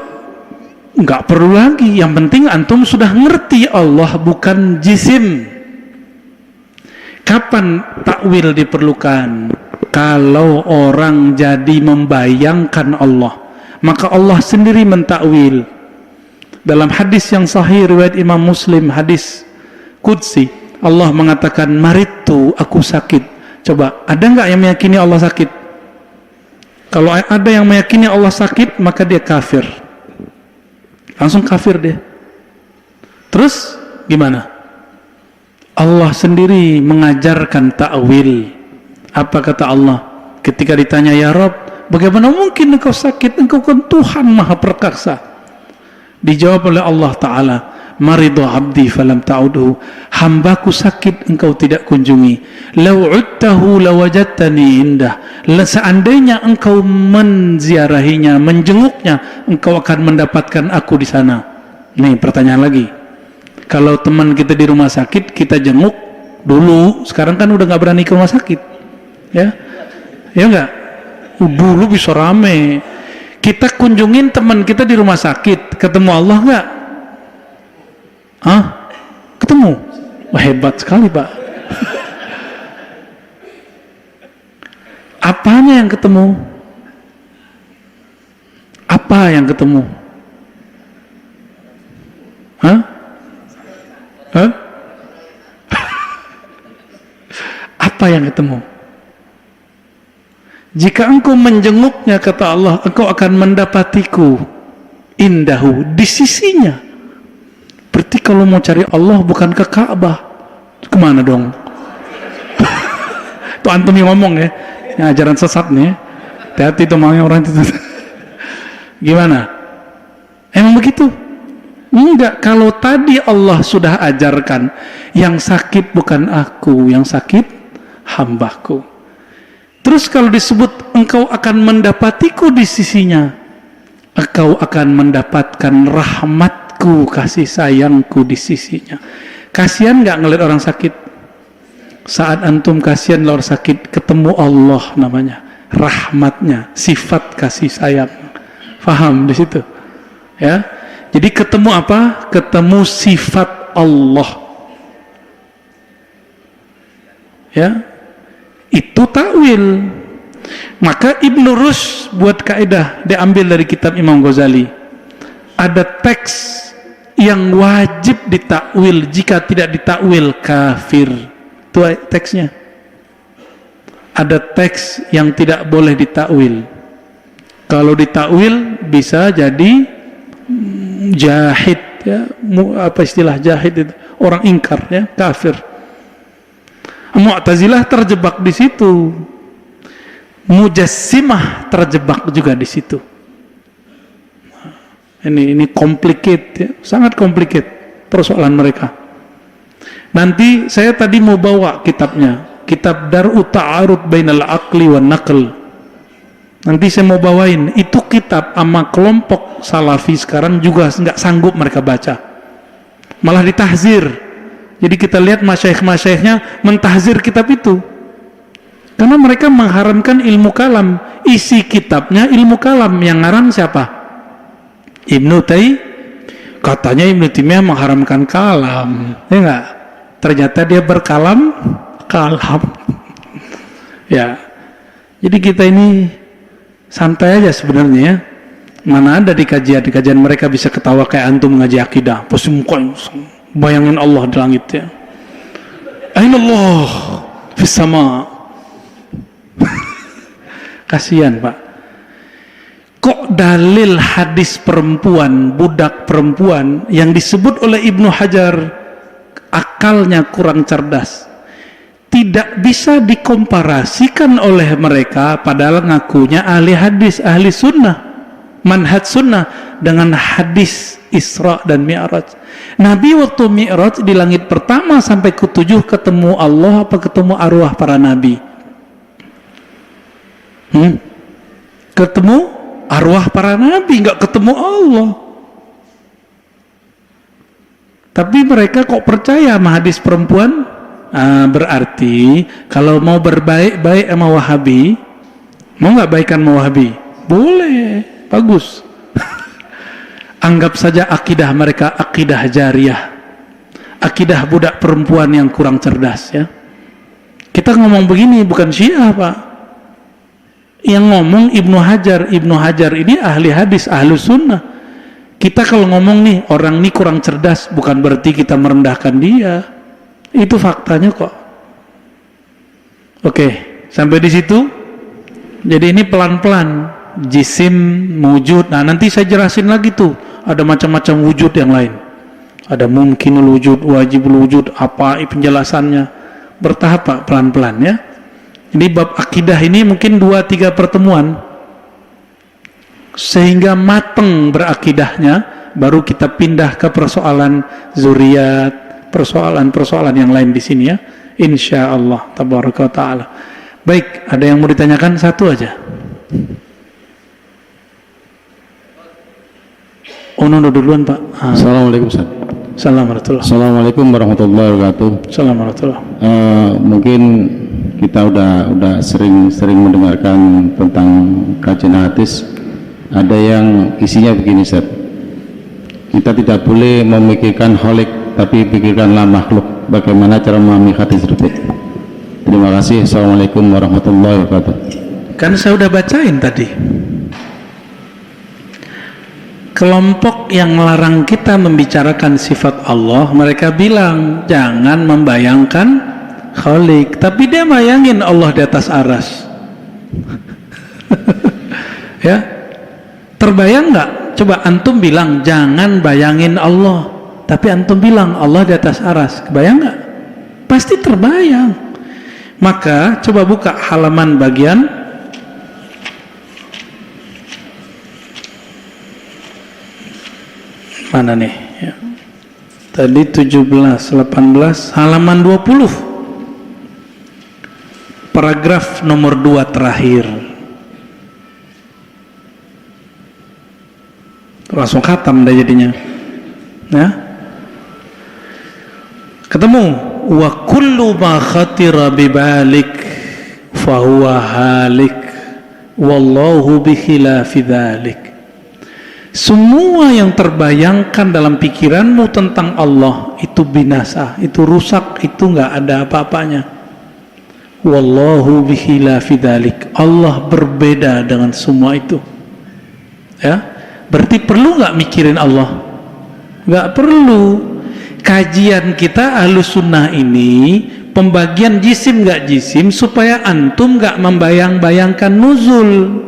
Nggak perlu lagi. Yang penting antum sudah ngerti Allah bukan jisim. Kapan takwil diperlukan? Kalau orang jadi membayangkan Allah, maka Allah sendiri mentakwil. Dalam hadis yang sahih riwayat Imam Muslim, hadis qudsi, Allah mengatakan, maritu, aku sakit. Coba, ada nggak yang meyakini Allah sakit? Kalau ada yang meyakini Allah sakit, maka dia kafir. Langsung kafir dia. Terus gimana? Allah sendiri mengajarkan ta'wil. Apa kata Allah? Ketika ditanya, ya Rabb, bagaimana mungkin engkau sakit? Engkau kan Tuhan Maha Perkasa. Dijawab oleh Allah Ta'ala, maridu abdi falam ta'udhu, hambaku sakit engkau tidak kunjungi. Lau udtahu lawajadtani indah, seandainya engkau menziarahinya, menjenguknya, engkau akan mendapatkan aku di sana. Nih pertanyaan lagi, kalau teman kita di rumah sakit kita jenguk dulu, sekarang kan udah nggak berani ke rumah sakit, ya enggak? Dulu bisa rame. Kita kunjungin teman kita di rumah sakit, ketemu Allah nggak? Hah? Ketemu? Wah, hebat sekali Pak. Apanya yang ketemu? Apa yang ketemu? Hah? Hah? Apa yang ketemu? Jika engkau menjenguknya, kata Allah, engkau akan mendapatiku indahu, di sisinya. Berarti kalau mau cari Allah bukan ke Ka'bah, kemana dong? Itu antum yang ngomong ya, yang ajaran sesat nih. Hati-hati tuh maunya orang itu. Gimana? Emang begitu? Enggak. Kalau tadi Allah sudah ajarkan, yang sakit bukan aku, yang sakit hambaku. Terus kalau disebut engkau akan mendapatiku di sisinya, engkau akan mendapatkan rahmatku, kasih sayangku di sisinya. Kasihan nggak ngeliat orang sakit? Saat antum kasihan orang sakit, ketemu Allah namanya, rahmatnya, sifat kasih sayang. Faham di situ? Ya. Jadi ketemu apa? Ketemu sifat Allah. Ya. Itu takwil. Maka Ibnu Rushd buat kaidah, diambil dari kitab Imam Ghazali. Ada teks yang wajib ditakwil, jika tidak ditakwil kafir. Itu teksnya. Ada teks yang tidak boleh ditakwil. Kalau ditakwil bisa jadi jahid, ya. Apa istilah jahid itu? Orang ingkar, ya, kafir. Mu'tazilah terjebak di situ. Mujassimah terjebak juga di situ. Ini complicated, ya. Sangat complicated persoalan mereka. Nanti saya tadi mau bawa kitabnya, kitab Dar'u Ta'arud Bainal Aqli wan Naql. Nanti saya mau bawain itu kitab, sama kelompok Salafi sekarang juga nggak sanggup mereka baca. Malah ditahzir. Jadi kita lihat masyaikh-masyaiknya mentahzir kitab itu. Karena mereka mengharamkan ilmu kalam. Isi kitabnya ilmu kalam. Yang ngarang siapa? Ibnu Taimiyah. Katanya Ibnu Taimiyah mengharamkan kalam. Ya enggak? ternyata dia berkalam kalam. Ya, jadi kita ini santai aja sebenarnya ya. Mana ada di kajian mereka bisa ketawa kayak antum ngaji akidah. Pasti muka bayangin Allah di langit ya. Aina Allah fis sama. Kasihan Pak. Kok dalil hadis perempuan, budak perempuan yang disebut oleh Ibnu Hajar akalnya kurang cerdas tidak bisa dikomparasikan oleh mereka, padahal ngakunya ahli hadis, ahli sunnah, manhaj sunnah, dengan hadis Isra dan Mi'raj. Nabi waktu Mi'raj di langit pertama sampai ke-7 ketemu Allah apa ketemu arwah para nabi? Ketemu arwah para nabi, nggak ketemu Allah. Tapi mereka kok percaya sama hadis perempuan? Berarti kalau mau berbaik-baik sama Wahabi, mau nggak baikan sama Wahabi? Boleh, bagus. Anggap saja akidah mereka akidah jariyah, akidah budak perempuan yang kurang cerdas ya. Kita ngomong begini bukan Syiah Pak. Yang ngomong Ibnu Hajar ini ahli hadis, ahli sunnah. Kita kalau ngomong nih orang ini kurang cerdas, bukan berarti kita merendahkan dia. Itu faktanya kok. Oke, sampai di situ. Jadi ini pelan-pelan jisim, wujud. Nah nanti saya jelasin lagi tuh, ada macam-macam wujud yang lain. Ada mungkinul wujud, wajibul wujud, apa penjelasannya. Bertahap Pak, pelan-pelan ya. Ini bab akidah ini mungkin 2-3 pertemuan sehingga mateng berakidahnya, baru kita pindah ke persoalan zuriat, persoalan-persoalan yang lain di sini ya, insya Allah tabaraka wa ta'ala. Baik, ada yang mau ditanyakan? Satu aja. Ono duluan Pak. Assalamualaikum Ustaz. Assalamualaikum warahmatullahi wabarakatuh. Assalamualaikum. Mungkin kita udah sering mendengarkan tentang kajian hadis. Ada yang isinya begini Ustaz. Kita tidak boleh memikirkan khalik, tapi pikirkanlah makhluk. Bagaimana cara memahami hadis tersebut? Terima kasih. Assalamualaikum warahmatullahi wabarakatuh. Kan saya udah bacain tadi. Kelompok yang melarang kita membicarakan sifat Allah, mereka bilang jangan membayangkan khalik, tapi dia bayangin Allah di atas aras. Ya, terbayang nggak? Coba antum bilang jangan bayangin Allah, tapi antum bilang Allah di atas aras, kebayang nggak? Pasti terbayang. Maka coba buka halaman bagian mana nih ya. Tadi 17, 18, halaman 20, paragraf nomor 2 terakhir. Langsung khatam dah jadinya ya. Ketemu wa kullu ma khatira bibalik fahuwa halik wallahu bikhilafi dzalik. Semua yang terbayangkan dalam pikiranmu tentang Allah itu binasa, itu rusak, itu nggak ada apa-apanya. Wallahu bikhilafi dzalik. Allah berbeda dengan semua itu. Ya, berarti perlu nggak mikirin Allah? Nggak perlu. Kajian kita Ahlus Sunnah ini pembagian jisim nggak jisim supaya antum nggak membayang-bayangkan nuzul,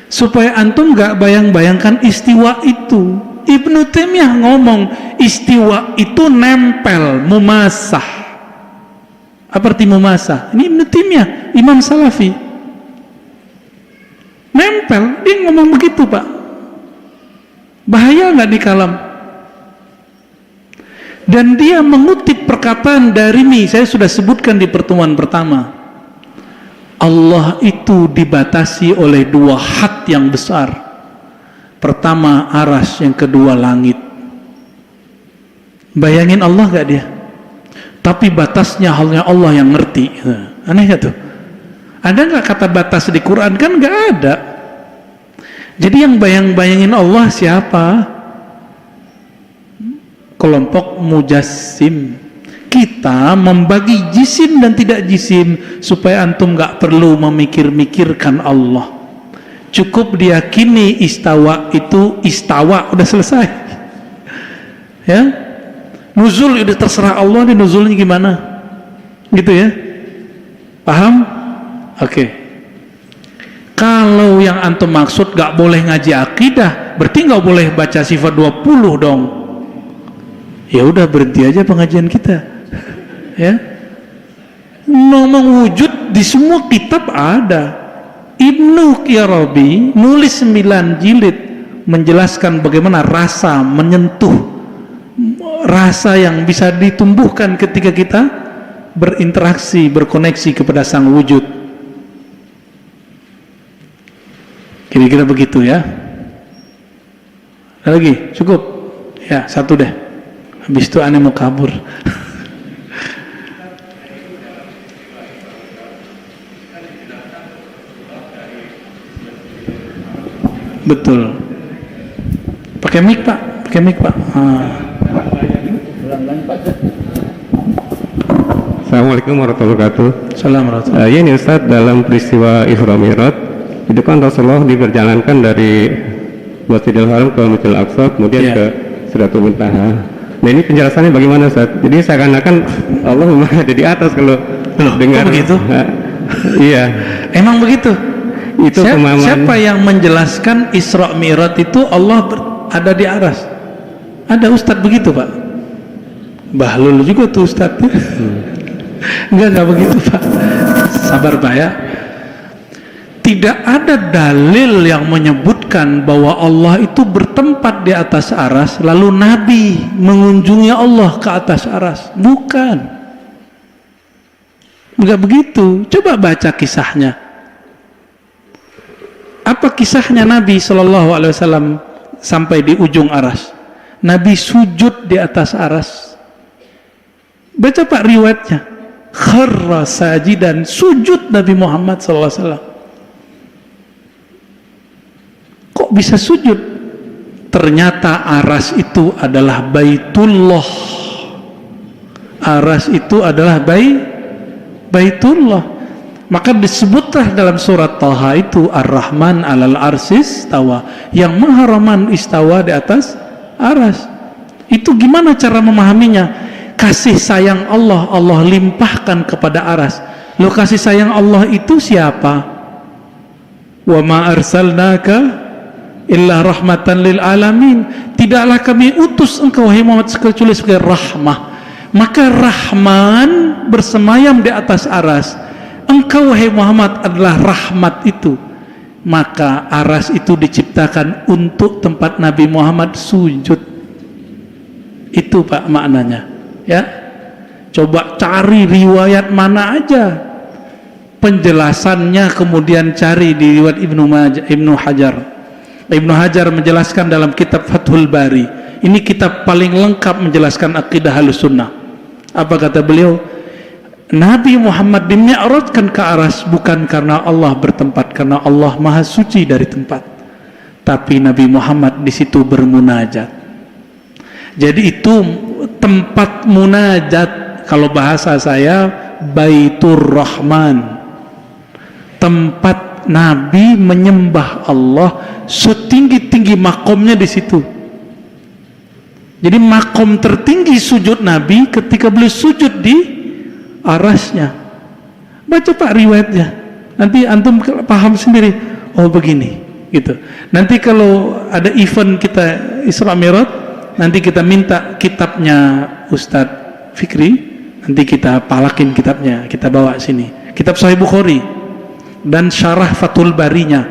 supaya antum nggak bayang-bayangkan istiwa itu. Ibnu Taimiyah ngomong istiwa itu nempel, mumasah. Apa arti mumasah? Ini Ibnu Taimiyah, Imam Salafi. Nempel, dia ngomong begitu Pak. Bahaya nggak di kalam? Dan dia mengutip perkataan dari saya sudah sebutkan di pertemuan pertama. Allah itu dibatasi oleh 2 had yang besar. Pertama aras, yang kedua langit. Bayangin Allah gak dia? Tapi batasnya hanya Allah yang ngerti. Aneh gak tuh? Ada gak kata batas di Quran? Kan gak ada. Jadi yang bayangin Allah siapa? Kelompok mujassim. kita membagi jisim dan tidak jisim supaya antum gak perlu memikir-mikirkan Allah. Cukup diyakini istawa itu istawa, udah selesai. Ya, nuzul udah terserah Allah, nih nuzulnya gimana, gitu ya. Paham? Oke. Kalau yang antum maksud gak boleh ngaji akidah, berarti gak boleh baca sifat 20 dong. Ya udah, berhenti aja pengajian kita. Ya, ngomong wujud di semua kitab ada. Ibnu Qirabi nulis 9 jilid menjelaskan bagaimana rasa menyentuh, rasa yang bisa ditumbuhkan ketika kita berinteraksi, berkoneksi kepada sang wujud. Kira-kira begitu ya. Ada lagi? Cukup? Ya, satu deh. Habis itu aneh mau kabur. Betul. Pakai mic Pak, pakai mic Pak. Assalamualaikum warahmatullahi wabarakatuh. Assalamualaikum. Ya ini Ustadz, dalam peristiwa Isra Mi'raj itu kan Rasulullah diperjalankan dari Masjidil Haram ke Masjidil Aqsa, kemudian ke Sidratul Muntaha. Nah ini penjelasannya bagaimana Ustadz? Jadi seakan-akan Allah memang ada di atas kalau dengar. Begitu? Iya. Emang begitu? Itu siapa yang menjelaskan Isra Mi'raj itu Allah ada di aras? Ada Ustadz begitu Pak? Bahlul juga tuh Ustadz. Enggak begitu Pak. Sabar Pak ya. Tidak ada dalil yang menyebutkan bahwa Allah itu bertempat di atas aras lalu Nabi mengunjungi Allah ke atas aras. Bukan. Enggak begitu. Coba baca kisahnya. Apa kisahnya Nabi Shallallahu Alaihi Wasallam sampai di ujung aras? Nabi sujud di atas aras. Baca Pak riwayatnya. Kharra sajidan, sujud Nabi Muhammad Sallallahu Alaihi Wasallam. Kok bisa sujud? Ternyata aras itu adalah Baitullah. Aras itu adalah Baitullah. Maka disebutlah dalam surat Taha itu Ar-Rahman 'alal arsis istawa, yang Maha Rahman istawa di atas aras. Itu gimana cara memahaminya? Kasih sayang Allah, Allah limpahkan kepada aras. Lo kasih sayang Allah itu siapa? Wa ma arsalnaka illa rahmatan lil alamin. Tidaklah kami utus engkau wahai Muhammad kecuali sebagai rahmah. Maka Rahman bersemayam di atas aras. Engkau wahai Muhammad adalah rahmat itu. Maka aras itu diciptakan untuk tempat Nabi Muhammad sujud. Itu Pak maknanya. Ya, coba cari riwayat mana aja penjelasannya, kemudian cari di riwayat Ibnu Hajar. Ibnu Hajar menjelaskan dalam kitab Fathul Bari. Ini kitab paling lengkap menjelaskan akidah Ahlussunnah. Apa kata beliau? Nabi Muhammad dimi'rajkan ke aras bukan karena Allah bertempat, karena Allah maha suci dari tempat. Tapi Nabi Muhammad di situ bermunajat. Jadi itu tempat munajat, kalau bahasa saya Baitur Rahman. Tempat Nabi menyembah Allah, setinggi-tinggi makomnya di situ. Jadi makom tertinggi sujud Nabi ketika beliau sujud di arasnya. Baca Pak riwayatnya, nanti antum paham sendiri. Oh begini, gitu. Nanti kalau ada event kita Isra Mi'raj, nanti kita minta kitabnya Ustadz Fikri, nanti kita palakin kitabnya, kita bawa sini. Kitab Sahih Bukhari dan syarah Fathul Barinya,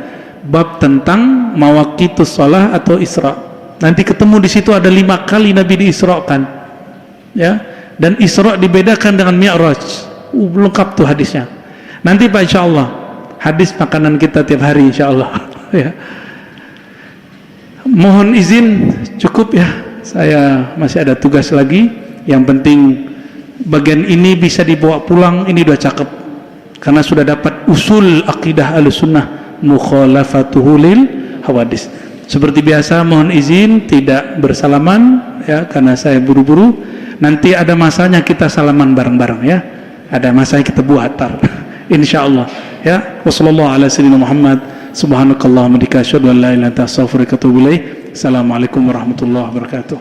bab tentang mawaqitus shalah atau Isra. Nanti ketemu di situ ada 5 kali Nabi diisrakan, ya. Dan Isra dibedakan dengan Mi'raj. Lengkap tuh hadisnya. Nanti Pak insyaallah hadis makanan kita tiap hari insyaallah. Ya. Mohon izin cukup ya. Saya masih ada tugas lagi. Yang penting bagian ini bisa dibawa pulang, ini udah cakep. Karena sudah dapat usul akidah Ahlussunnah, mukhalafatuhu lil hawadis. Seperti biasa mohon izin tidak bersalaman ya, karena saya buru-buru. Nanti ada masanya kita salaman bareng-bareng ya. Ada masanya kita buat tar. Insyaallah ya. Wassallallahu ala sayyidina Muhammad. Subhanakallahumma wa bihamdika asyhadu an la ilaha illa anta astaghfiruka wa atubu ilaik. Assalamualaikum warahmatullahi wabarakatuh.